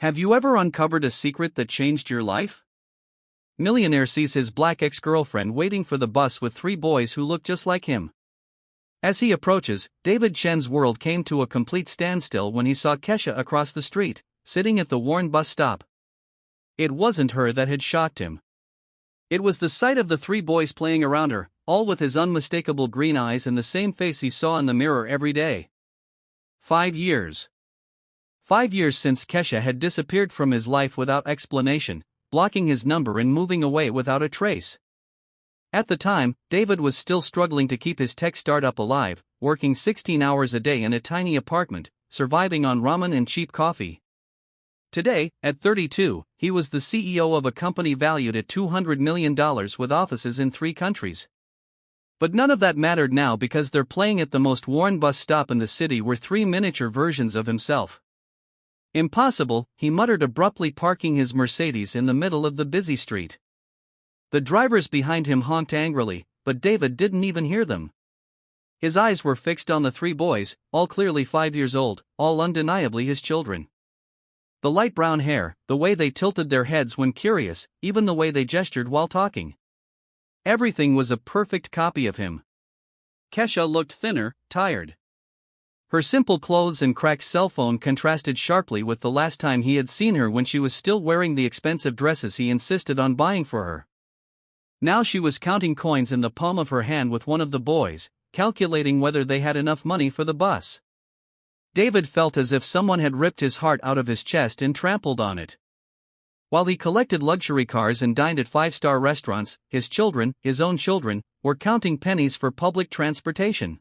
Have you ever uncovered a secret that changed your life? Millionaire sees his black ex-girlfriend waiting for the bus with three boys who look just like him. As he approaches, David Chen's world came to a complete standstill when he saw Kesha across the street, sitting at the worn bus stop. It wasn't her that had shocked him. It was the sight of the three boys playing around her, all with his unmistakable green eyes and the same face he saw in the mirror every day. 5 years. 5 years since Kesha had disappeared from his life without explanation, blocking his number and moving away without a trace. At the time, David was still struggling to keep his tech startup alive, working 16 hours a day in a tiny apartment, surviving on ramen and cheap coffee. Today, at 32, he was the CEO of a company valued at $200 million with offices in 3 countries. But none of that mattered now because they're playing at the most worn bus stop in the city were 3 miniature versions of himself. Impossible, he muttered abruptly, parking his Mercedes in the middle of the busy street. The drivers behind him honked angrily, but David didn't even hear them. His eyes were fixed on the 3 boys, all clearly 5 years old, all undeniably his children. The light brown hair, the way they tilted their heads when curious, even the way they gestured while talking. Everything was a perfect copy of him. Kesha looked thinner, tired. Her simple clothes and cracked cell phone contrasted sharply with the last time he had seen her, when she was still wearing the expensive dresses he insisted on buying for her. Now she was counting coins in the palm of her hand with one of the boys, calculating whether they had enough money for the bus. David felt as if someone had ripped his heart out of his chest and trampled on it. While he collected luxury cars and dined at 5-star restaurants, his children, his own children, were counting pennies for public transportation.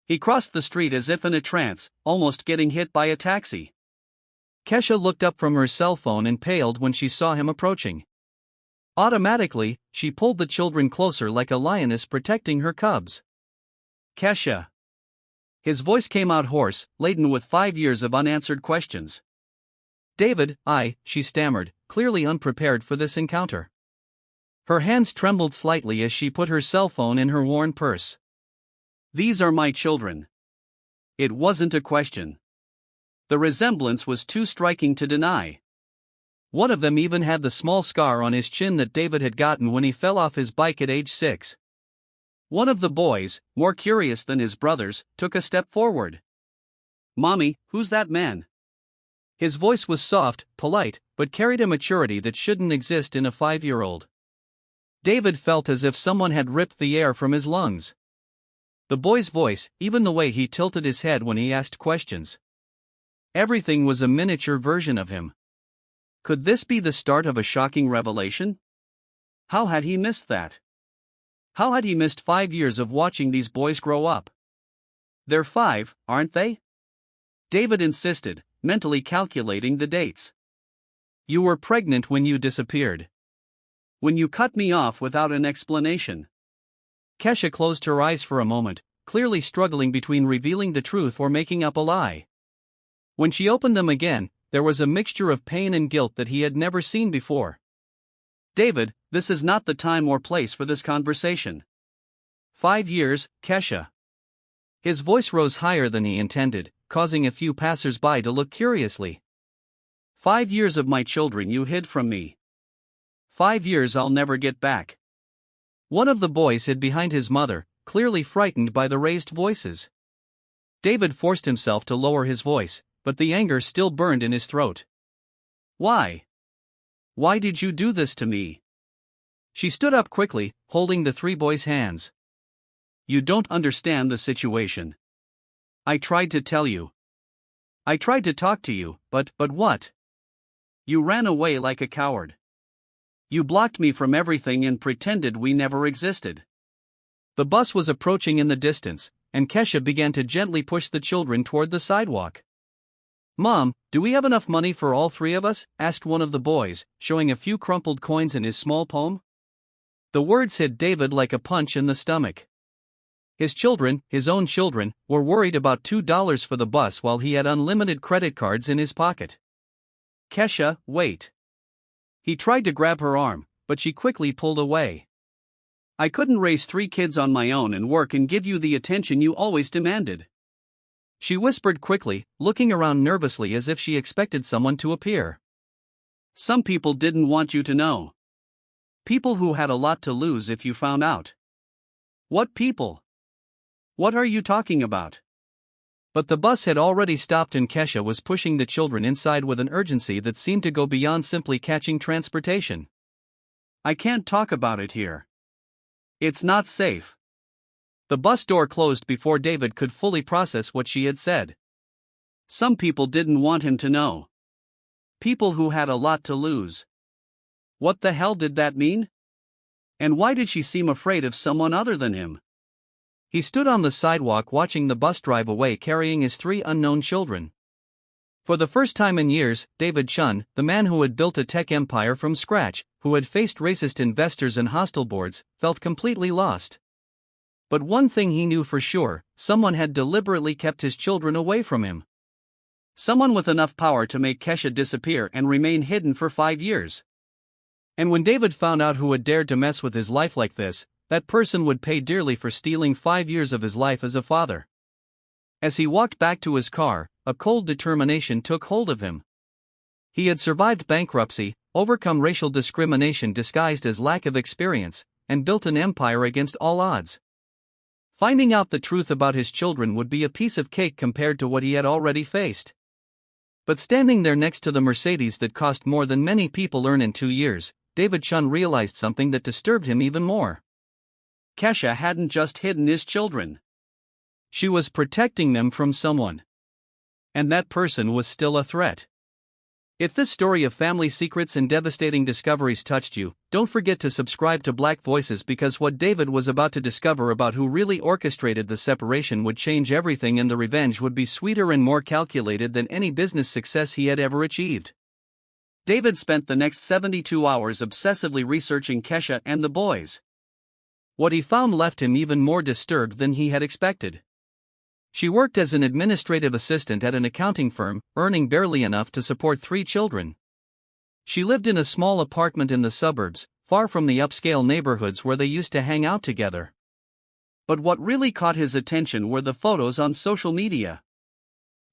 He crossed the street as if in a trance, almost getting hit by a taxi. Kesha looked up from her cell phone and paled when she saw him approaching. Automatically, she pulled the children closer like a lioness protecting her cubs. Kesha. His voice came out hoarse, laden with 5 years of unanswered questions. David, she stammered, clearly unprepared for this encounter. Her hands trembled slightly as she put her cell phone in her worn purse. These are my children. It wasn't a question. The resemblance was too striking to deny. One of them even had the small scar on his chin that David had gotten when he fell off his bike at age 6. One of the boys, more curious than his brothers, took a step forward. "Mommy, who's that man?" His voice was soft, polite, but carried a maturity that shouldn't exist in a 5-year-old. David felt as if someone had ripped the air from his lungs. The boy's voice, even the way he tilted his head when he asked questions. Everything was a miniature version of him. Could this be the start of a shocking revelation? How had he missed that? How had he missed 5 years of watching these boys grow up? They're 5, aren't they? David insisted, mentally calculating the dates. You were pregnant when you disappeared. When you cut me off without an explanation. Kesha closed her eyes for a moment, clearly struggling between revealing the truth or making up a lie. When she opened them again, there was a mixture of pain and guilt that he had never seen before. David, this is not the time or place for this conversation. 5 years, Kesha. His voice rose higher than he intended, causing a few passers-by to look curiously. 5 years of my children you hid from me. 5 years I'll never get back. One of the boys hid behind his mother, clearly frightened by the raised voices. David forced himself to lower his voice, but the anger still burned in his throat. Why? Why did you do this to me? She stood up quickly, holding the 3 boys' hands. You don't understand the situation. I tried to tell you. I tried to talk to you, but what? You ran away like a coward. You blocked me from everything and pretended we never existed. The bus was approaching in the distance, and Kesha began to gently push the children toward the sidewalk. Mom, do we have enough money for all 3 of us? Asked one of the boys, showing a few crumpled coins in his small palm. The words hit David like a punch in the stomach. His children, his own children, were worried about $2 for the bus while he had unlimited credit cards in his pocket. Kesha, wait. He tried to grab her arm, but she quickly pulled away. I couldn't raise 3 kids on my own and work and give you the attention you always demanded. She whispered quickly, looking around nervously as if she expected someone to appear. Some people didn't want you to know. People who had a lot to lose if you found out. What people? What are you talking about? But the bus had already stopped and Kesha was pushing the children inside with an urgency that seemed to go beyond simply catching transportation. I can't talk about it here. It's not safe. The bus door closed before David could fully process what she had said. Some people didn't want him to know. People who had a lot to lose. What the hell did that mean? And why did she seem afraid of someone other than him? He stood on the sidewalk watching the bus drive away carrying his 3 unknown children. For the first time in years, David Chen, the man who had built a tech empire from scratch, who had faced racist investors and hostile boards, felt completely lost. But one thing he knew for sure, someone had deliberately kept his children away from him. Someone with enough power to make Kesha disappear and remain hidden for 5 years. And when David found out who had dared to mess with his life like this, that person would pay dearly for stealing 5 years of his life as a father. As he walked back to his car, a cold determination took hold of him. He had survived bankruptcy, overcome racial discrimination disguised as lack of experience, and built an empire against all odds. Finding out the truth about his children would be a piece of cake compared to what he had already faced. But standing there next to the Mercedes that cost more than many people earn in 2 years, David Chen realized something that disturbed him even more. Kesha hadn't just hidden his children. She was protecting them from someone. And that person was still a threat. If this story of family secrets and devastating discoveries touched you, don't forget to subscribe to Black Voices because what David was about to discover about who really orchestrated the separation would change everything and the revenge would be sweeter and more calculated than any business success he had ever achieved. David spent the next 72 hours obsessively researching Kesha and the boys. What he found left him even more disturbed than he had expected. She worked as an administrative assistant at an accounting firm, earning barely enough to support 3 children. She lived in a small apartment in the suburbs, far from the upscale neighborhoods where they used to hang out together. But what really caught his attention were the photos on social media.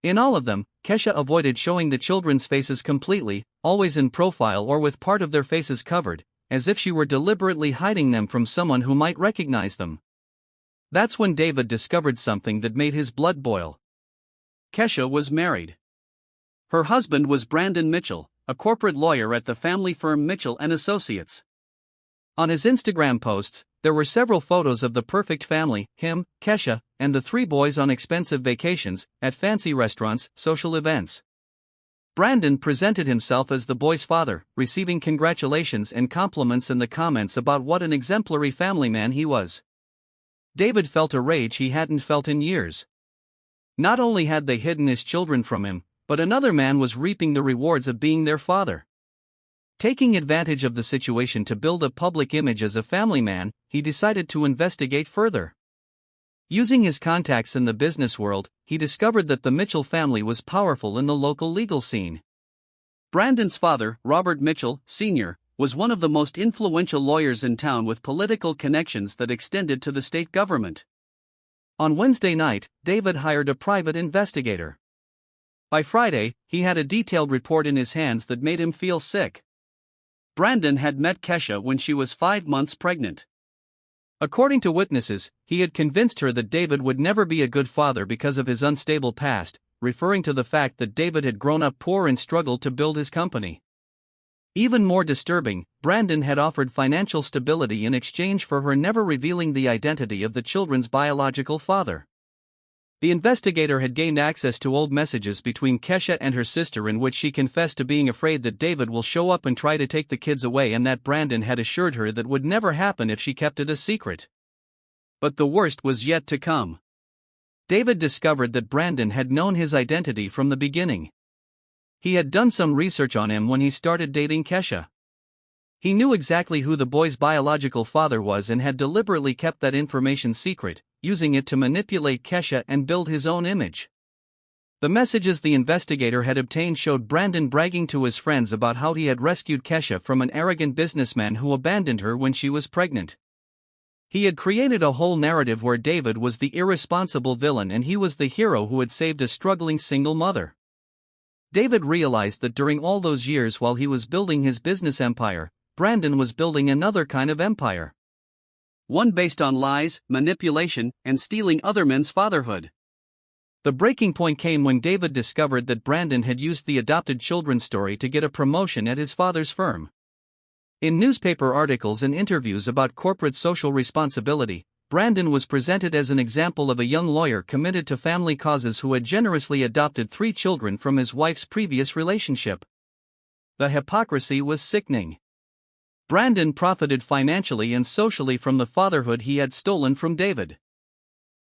In all of them, Kesha avoided showing the children's faces completely, always in profile or with part of their faces covered, as if she were deliberately hiding them from someone who might recognize them. That's when David discovered something that made his blood boil. Kesha was married. Her husband was Brandon Mitchell, a corporate lawyer at the family firm Mitchell & Associates. On his Instagram posts, there were several photos of the perfect family, him, Kesha, and the 3 boys on expensive vacations, at fancy restaurants, social events. Brandon presented himself as the boy's father, receiving congratulations and compliments in the comments about what an exemplary family man he was. David felt a rage he hadn't felt in years. Not only had they hidden his children from him, but another man was reaping the rewards of being their father. Taking advantage of the situation to build a public image as a family man, he decided to investigate further. Using his contacts in the business world, he discovered that the Mitchell family was powerful in the local legal scene. Brandon's father, Robert Mitchell, Sr., was one of the most influential lawyers in town with political connections that extended to the state government. On Wednesday night, David hired a private investigator. By Friday, he had a detailed report in his hands that made him feel sick. Brandon had met Kesha when she was 5 months pregnant. According to witnesses, he had convinced her that David would never be a good father because of his unstable past, referring to the fact that David had grown up poor and struggled to build his company. Even more disturbing, Brandon had offered financial stability in exchange for her never revealing the identity of the children's biological father. The investigator had gained access to old messages between Kesha and her sister in which she confessed to being afraid that David will show up and try to take the kids away and that Brandon had assured her that would never happen if she kept it a secret. But the worst was yet to come. David discovered that Brandon had known his identity from the beginning. He had done some research on him when he started dating Kesha. He knew exactly who the boy's biological father was and had deliberately kept that information secret, using it to manipulate Kesha and build his own image. The messages the investigator had obtained showed Brandon bragging to his friends about how he had rescued Kesha from an arrogant businessman who abandoned her when she was pregnant. He had created a whole narrative where David was the irresponsible villain and he was the hero who had saved a struggling single mother. David realized that during all those years while he was building his business empire, Brandon was building another kind of empire. One based on lies, manipulation, and stealing other men's fatherhood. The breaking point came when David discovered that Brandon had used the adopted children's story to get a promotion at his father's firm. In newspaper articles and interviews about corporate social responsibility, Brandon was presented as an example of a young lawyer committed to family causes who had generously adopted 3 children from his wife's previous relationship. The hypocrisy was sickening. Brandon profited financially and socially from the fatherhood he had stolen from David,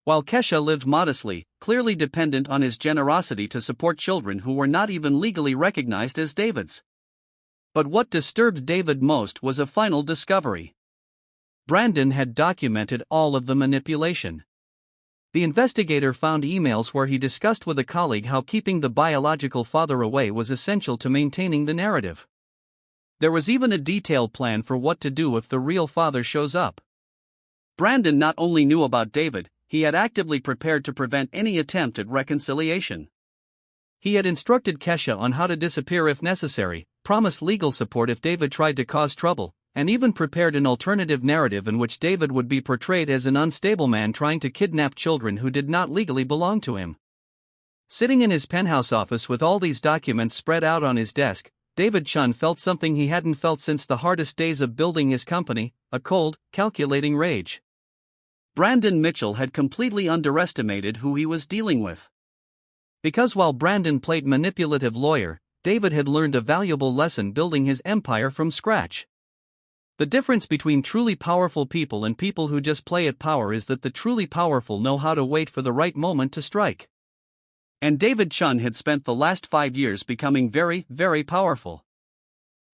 while Kesha lived modestly, clearly dependent on his generosity to support children who were not even legally recognized as David's. But what disturbed David most was a final discovery. Brandon had documented all of the manipulation. The investigator found emails where he discussed with a colleague how keeping the biological father away was essential to maintaining the narrative. There was even a detailed plan for what to do if the real father shows up. Brandon not only knew about David, he had actively prepared to prevent any attempt at reconciliation. He had instructed Kesha on how to disappear if necessary, promised legal support if David tried to cause trouble, and even prepared an alternative narrative in which David would be portrayed as an unstable man trying to kidnap children who did not legally belong to him. Sitting in his penthouse office with all these documents spread out on his desk, David Chen felt something he hadn't felt since the hardest days of building his company, a cold, calculating rage. Brandon Mitchell had completely underestimated who he was dealing with. Because while Brandon played manipulative lawyer, David had learned a valuable lesson building his empire from scratch. The difference between truly powerful people and people who just play at power is that the truly powerful know how to wait for the right moment to strike. And David Chen had spent the last 5 years becoming very, very powerful.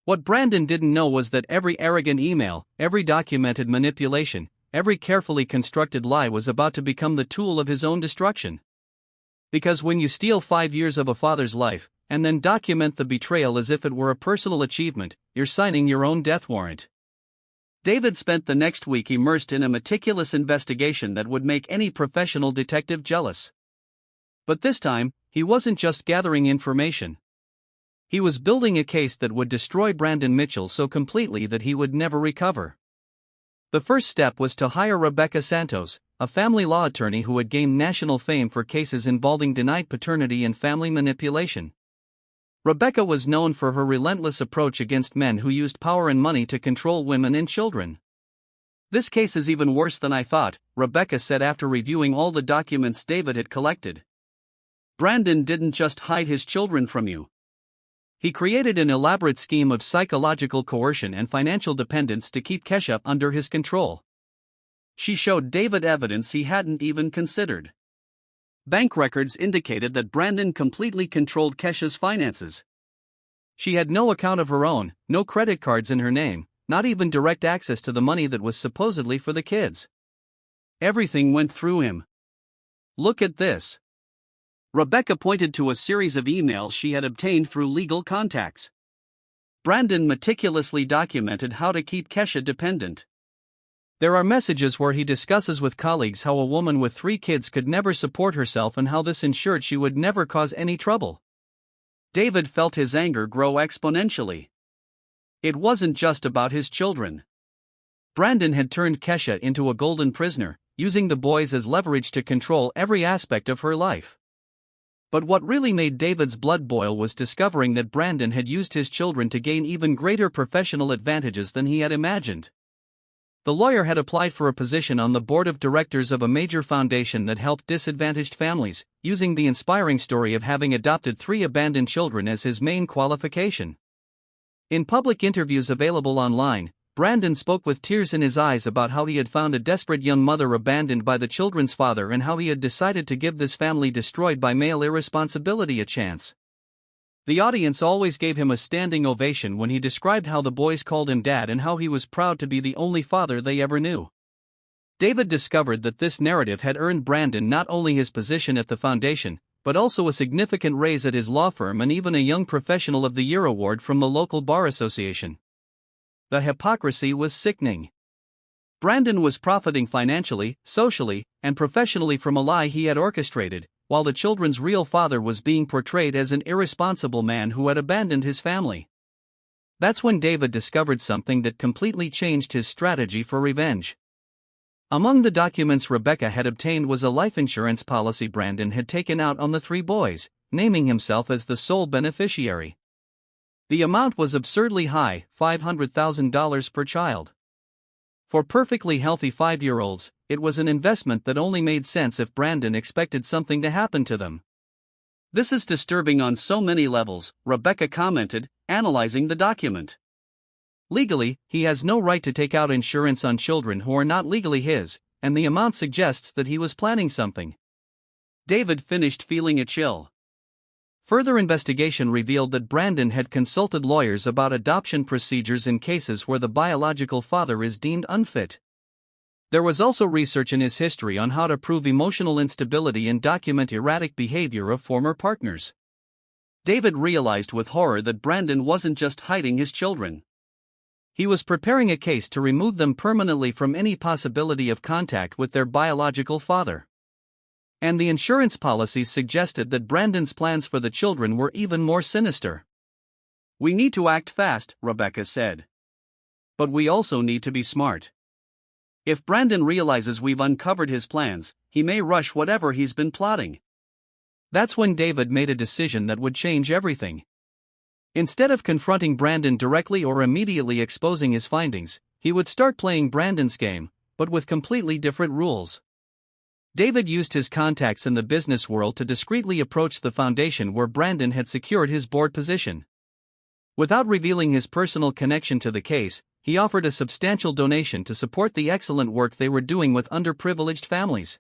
What Brandon didn't know was that every arrogant email, every documented manipulation, every carefully constructed lie was about to become the tool of his own destruction. Because when you steal 5 years of a father's life, and then document the betrayal as if it were a personal achievement, you're signing your own death warrant. David spent the next week immersed in a meticulous investigation that would make any professional detective jealous. But this time, he wasn't just gathering information. He was building a case that would destroy Brandon Mitchell so completely that he would never recover. The first step was to hire Rebecca Santos, a family law attorney who had gained national fame for cases involving denied paternity and family manipulation. Rebecca was known for her relentless approach against men who used power and money to control women and children. "This case is even worse than I thought," Rebecca said after reviewing all the documents David had collected. "Brandon didn't just hide his children from you. He created an elaborate scheme of psychological coercion and financial dependence to keep Kesha under his control." She showed David evidence he hadn't even considered. Bank records indicated that Brandon completely controlled Kesha's finances. She had no account of her own, no credit cards in her name, not even direct access to the money that was supposedly for the kids. Everything went through him. "Look at this." Rebecca pointed to a series of emails she had obtained through legal contacts. Brandon meticulously documented how to keep Kesha dependent. There are messages where he discusses with colleagues how a woman with 3 kids could never support herself and how this ensured she would never cause any trouble. David felt his anger grow exponentially. It wasn't just about his children. Brandon had turned Kesha into a golden prisoner, using the boys as leverage to control every aspect of her life. But what really made David's blood boil was discovering that Brandon had used his children to gain even greater professional advantages than he had imagined. The lawyer had applied for a position on the board of directors of a major foundation that helped disadvantaged families, using the inspiring story of having adopted 3 abandoned children as his main qualification. In public interviews available online, Brandon spoke with tears in his eyes about how he had found a desperate young mother abandoned by the children's father and how he had decided to give this family destroyed by male irresponsibility a chance. The audience always gave him a standing ovation when he described how the boys called him dad and how he was proud to be the only father they ever knew. David discovered that this narrative had earned Brandon not only his position at the foundation, but also a significant raise at his law firm and even a Young Professional of the Year award from the local bar association. The hypocrisy was sickening. Brandon was profiting financially, socially, and professionally from a lie he had orchestrated, while the children's real father was being portrayed as an irresponsible man who had abandoned his family. That's when David discovered something that completely changed his strategy for revenge. Among the documents Rebecca had obtained was a life insurance policy Brandon had taken out on the three boys, naming himself as the sole beneficiary. The amount was absurdly high, $500,000 per child. For perfectly healthy 5-year-olds, it was an investment that only made sense if Brandon expected something to happen to them. "This is disturbing on so many levels," Rebecca commented, analyzing the document. "Legally, he has no right to take out insurance on children who are not legally his, and the amount suggests that he was planning something." David finished feeling a chill. Further investigation revealed that Brandon had consulted lawyers about adoption procedures in cases where the biological father is deemed unfit. There was also research in his history on how to prove emotional instability and document erratic behavior of former partners. David realized with horror that Brandon wasn't just hiding his children. He was preparing a case to remove them permanently from any possibility of contact with their biological father. And the insurance policies suggested that Brandon's plans for the children were even more sinister. "We need to act fast," Rebecca said. "But we also need to be smart. If Brandon realizes we've uncovered his plans, he may rush whatever he's been plotting." That's when David made a decision that would change everything. Instead of confronting Brandon directly or immediately exposing his findings, he would start playing Brandon's game, but with completely different rules. David used his contacts in the business world to discreetly approach the foundation where Brandon had secured his board position. Without revealing his personal connection to the case, he offered a substantial donation to support the excellent work they were doing with underprivileged families.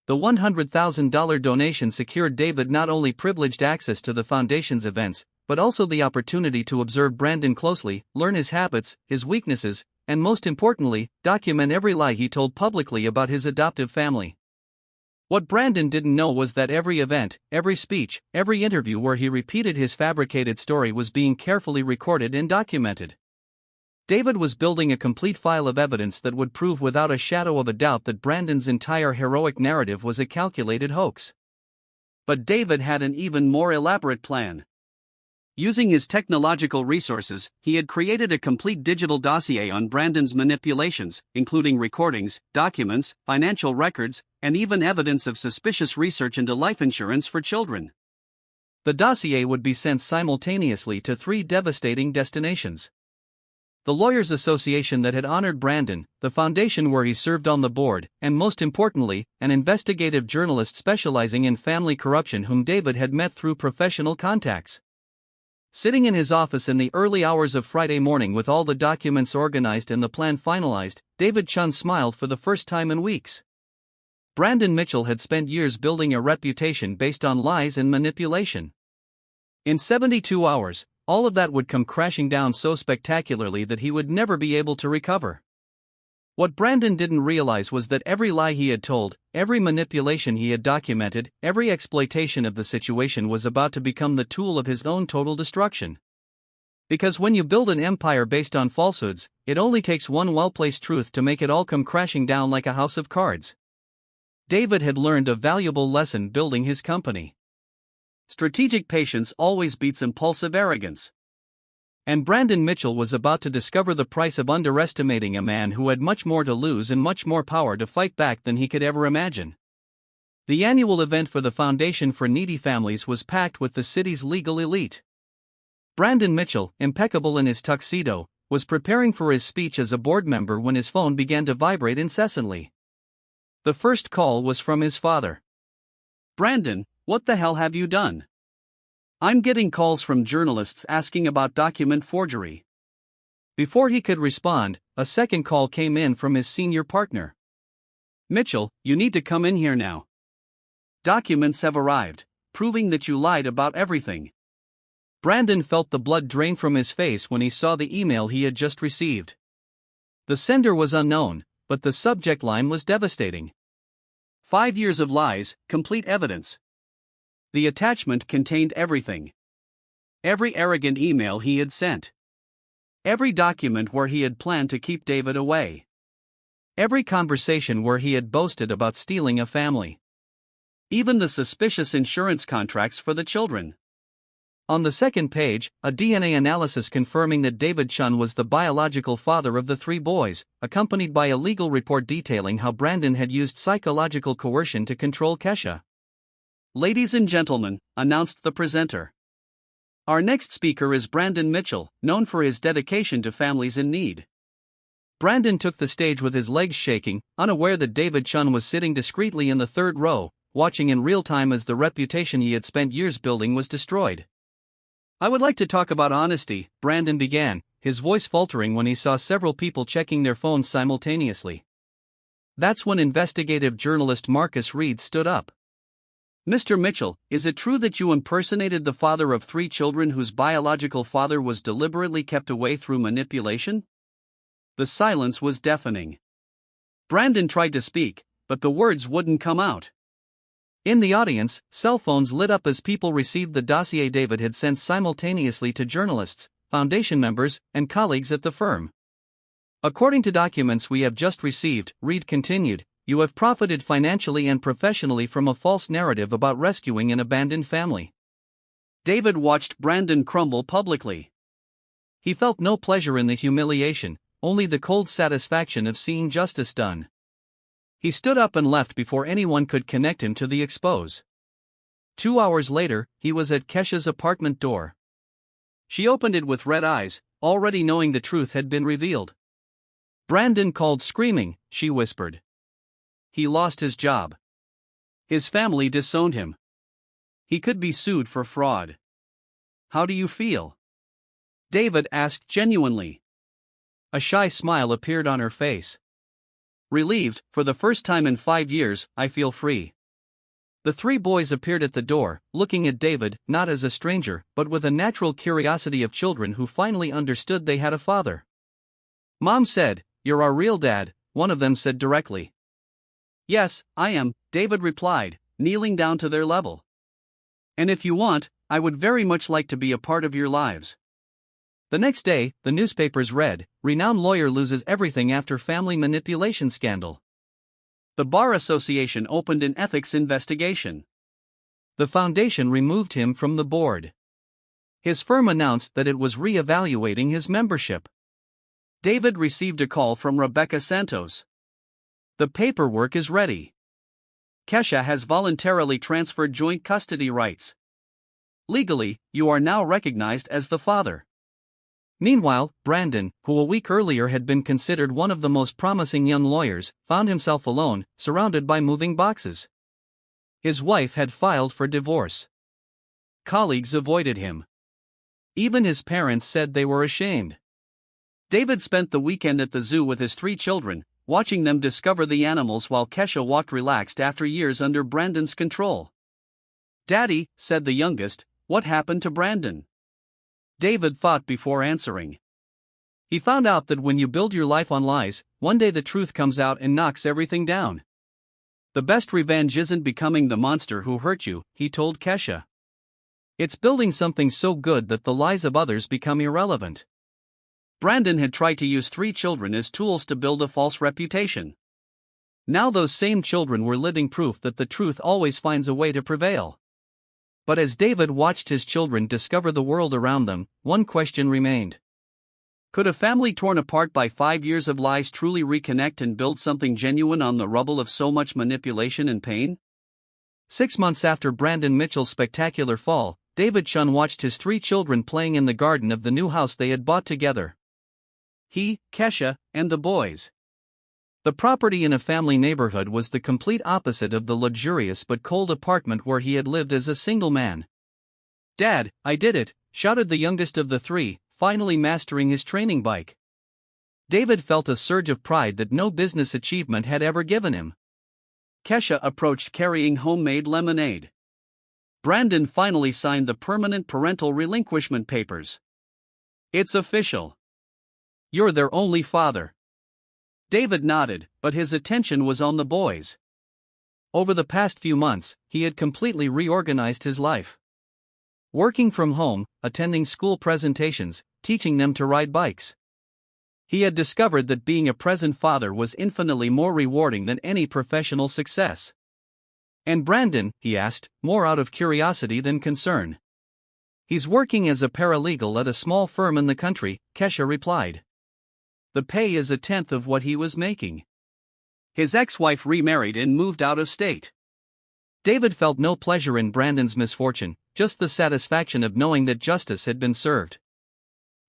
The $100,000 donation secured David not only privileged access to the foundation's events, but also the opportunity to observe Brandon closely, learn his habits, his weaknesses, and most importantly, document every lie he told publicly about his adoptive family. What Brandon didn't know was that every event, every speech, every interview where he repeated his fabricated story was being carefully recorded and documented. David was building a complete file of evidence that would prove without a shadow of a doubt that Brandon's entire heroic narrative was a calculated hoax. But David had an even more elaborate plan. Using his technological resources, he had created a complete digital dossier on Brandon's manipulations, including recordings, documents, financial records, and even evidence of suspicious research into life insurance for children. The dossier would be sent simultaneously to 3 devastating destinations: the Lawyers Association that had honored Brandon, the foundation where he served on the board, and most importantly, an investigative journalist specializing in family corruption whom David had met through professional contacts. Sitting in his office in the early hours of Friday morning with all the documents organized and the plan finalized, David Chen smiled for the first time in weeks. Brandon Mitchell had spent years building a reputation based on lies and manipulation. In 72 hours, all of that would come crashing down so spectacularly that he would never be able to recover. What Brandon didn't realize was that every lie he had told, every manipulation he had documented, every exploitation of the situation was about to become the tool of his own total destruction. Because when you build an empire based on falsehoods, it only takes one well-placed truth to make it all come crashing down like a house of cards. David had learned a valuable lesson building his company. Strategic patience always beats impulsive arrogance. And Brandon Mitchell was about to discover the price of underestimating a man who had much more to lose and much more power to fight back than he could ever imagine. The annual event for the Foundation for Needy Families was packed with the city's legal elite. Brandon Mitchell, impeccable in his tuxedo, was preparing for his speech as a board member when his phone began to vibrate incessantly. The first call was from his father. "Brandon, what the hell have you done? I'm getting calls from journalists asking about document forgery." Before he could respond, a second call came in from his senior partner. "Mitchell, you need to come in here now. Documents have arrived, proving that you lied about everything." Brandon felt the blood drain from his face when he saw the email he had just received. The sender was unknown, but the subject line was devastating. 5 years of lies, complete evidence. The attachment contained everything. Every arrogant email he had sent. Every document where he had planned to keep David away. Every conversation where he had boasted about stealing a family. Even the suspicious insurance contracts for the children. On the second page, a DNA analysis confirming that David Chen was the biological father of the 3 boys, accompanied by a legal report detailing how Brandon had used psychological coercion to control Kesha. "Ladies and gentlemen," announced the presenter. "Our next speaker is Brandon Mitchell, known for his dedication to families in need." Brandon took the stage with his legs shaking, unaware that David Chen was sitting discreetly in the 3rd row, watching in real time as the reputation he had spent years building was destroyed. "I would like to talk about honesty," Brandon began, his voice faltering when he saw several people checking their phones simultaneously. That's when investigative journalist Marcus Reed stood up. "Mr. Mitchell, is it true that you impersonated the father of 3 children whose biological father was deliberately kept away through manipulation?" The silence was deafening. Brandon tried to speak, but the words wouldn't come out. In the audience, cell phones lit up as people received the dossier David had sent simultaneously to journalists, foundation members, and colleagues at the firm. "According to documents we have just received," Reed continued, "you have profited financially and professionally from a false narrative about rescuing an abandoned family." David watched Brandon crumble publicly. He felt no pleasure in the humiliation, only the cold satisfaction of seeing justice done. He stood up and left before anyone could connect him to the expose. 2 hours later, he was at Kesha's apartment door. She opened it with red eyes, already knowing the truth had been revealed. "Brandon called screaming," she whispered. "He lost his job. His family disowned him. He could be sued for fraud." "How do you feel?" David asked genuinely. A shy smile appeared on her face. "Relieved, for the first time in 5 years, I feel free." The 3 boys appeared at the door, looking at David, not as a stranger, but with a natural curiosity of children who finally understood they had a father. "Mom said, you're our real dad," one of them said directly. "Yes, I am," David replied, kneeling down to their level. "And if you want, I would very much like to be a part of your lives." The next day, the newspapers read, "Renowned lawyer loses everything after family manipulation scandal." The Bar Association opened an ethics investigation. The foundation removed him from the board. His firm announced that it was re-evaluating his membership. David received a call from Rebecca Santos. "The paperwork is ready. Kesha has voluntarily transferred joint custody rights. Legally, you are now recognized as the father." Meanwhile, Brandon, who a week earlier had been considered one of the most promising young lawyers, found himself alone, surrounded by moving boxes. His wife had filed for divorce. Colleagues avoided him. Even his parents said they were ashamed. David spent the weekend at the zoo with his 3 children, watching them discover the animals while Kesha walked relaxed after years under Brandon's control. "Daddy," said the youngest, "what happened to Brandon?" David thought before answering. He found out that when you build your life on lies, one day the truth comes out and knocks everything down. "The best revenge isn't becoming the monster who hurt you," he told Kesha. "It's building something so good that the lies of others become irrelevant." Brandon had tried to use 3 children as tools to build a false reputation. Now those same children were living proof that the truth always finds a way to prevail. But as David watched his children discover the world around them, one question remained. Could a family torn apart by 5 years of lies truly reconnect and build something genuine on the rubble of so much manipulation and pain? 6 months after Brandon Mitchell's spectacular fall, David Chen watched his 3 children playing in the garden of the new house they had bought together. He, Kesha, and the boys. The property in a family neighborhood was the complete opposite of the luxurious but cold apartment where he had lived as a single man. "Dad, I did it," shouted the youngest of the 3, finally mastering his training bike. David felt a surge of pride that no business achievement had ever given him. Kesha approached carrying homemade lemonade. Brandon finally signed the permanent parental relinquishment papers. "It's official. You're their only father." David nodded, but his attention was on the boys. Over the past few months, he had completely reorganized his life. Working from home, attending school presentations, teaching them to ride bikes. He had discovered that being a present father was infinitely more rewarding than any professional success. "And Brandon?" he asked, more out of curiosity than concern. "He's working as a paralegal at a small firm in the country," Kesha replied. "The pay is a tenth of what he was making. His ex-wife remarried and moved out of state." David felt no pleasure in Brandon's misfortune, just the satisfaction of knowing that justice had been served.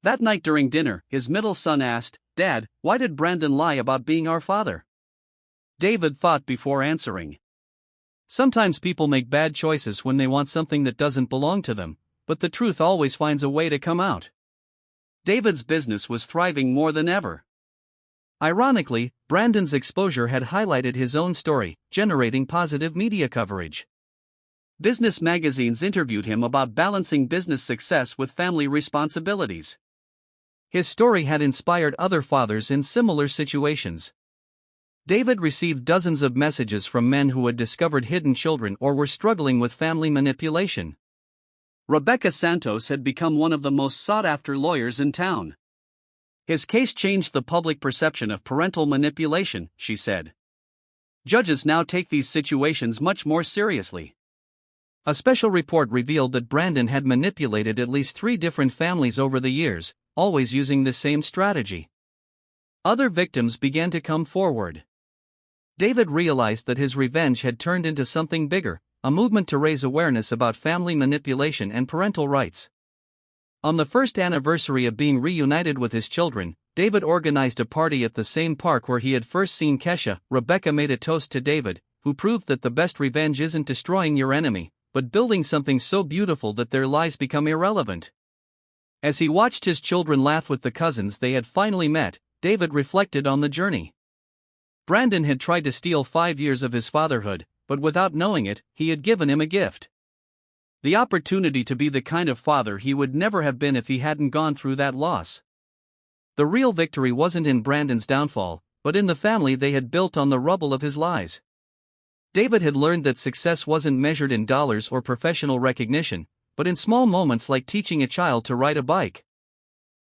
That night during dinner, his middle son asked, "Dad, why did Brandon lie about being our father?" David thought before answering. Sometimes people make bad choices when they want something that doesn't belong to them, but the truth always finds a way to come out. David's business was thriving more than ever. Ironically, Brandon's exposure had highlighted his own story, generating positive media coverage. Business magazines interviewed him about balancing business success with family responsibilities. His story had inspired other fathers in similar situations. David received dozens of messages from men who had discovered hidden children or were struggling with family manipulation. Rebecca Santos had become one of the most sought-after lawyers in town. "His case changed the public perception of parental manipulation," she said. "Judges now take these situations much more seriously." A special report revealed that Brandon had manipulated at least 3 different families over the years, always using the same strategy. Other victims began to come forward. David realized that his revenge had turned into something bigger, a movement to raise awareness about family manipulation and parental rights. On the first anniversary of being reunited with his children, David organized a party at the same park where he had first seen Kesha. Rebecca made a toast to David, who proved that the best revenge isn't destroying your enemy, but building something so beautiful that their lives become irrelevant. As he watched his children laugh with the cousins they had finally met, David reflected on the journey. Brandon had tried to steal 5 years of his fatherhood, but without knowing it, he had given him a gift. The opportunity to be the kind of father he would never have been if he hadn't gone through that loss. The real victory wasn't in Brandon's downfall, but in the family they had built on the rubble of his lies. David had learned that success wasn't measured in dollars or professional recognition, but in small moments like teaching a child to ride a bike.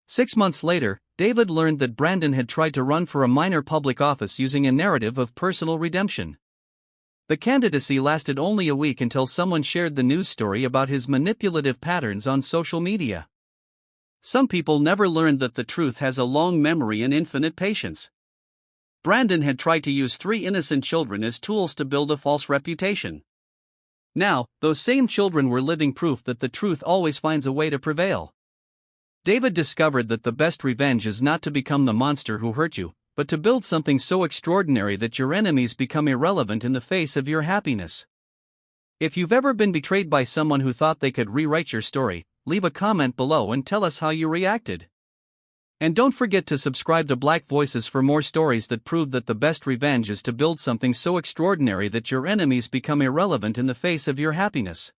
6 months later, David learned that Brandon had tried to run for a minor public office using a narrative of personal redemption. The candidacy lasted only a week until someone shared the news story about his manipulative patterns on social media. Some people never learned that the truth has a long memory and infinite patience. Brandon had tried to use 3 innocent children as tools to build a false reputation. Now, those same children were living proof that the truth always finds a way to prevail. David discovered that the best revenge is not to become the monster who hurt you, but to build something so extraordinary that your enemies become irrelevant in the face of your happiness. If you've ever been betrayed by someone who thought they could rewrite your story, leave a comment below and tell us how you reacted. And don't forget to subscribe to Black Voices for more stories that prove that the best revenge is to build something so extraordinary that your enemies become irrelevant in the face of your happiness.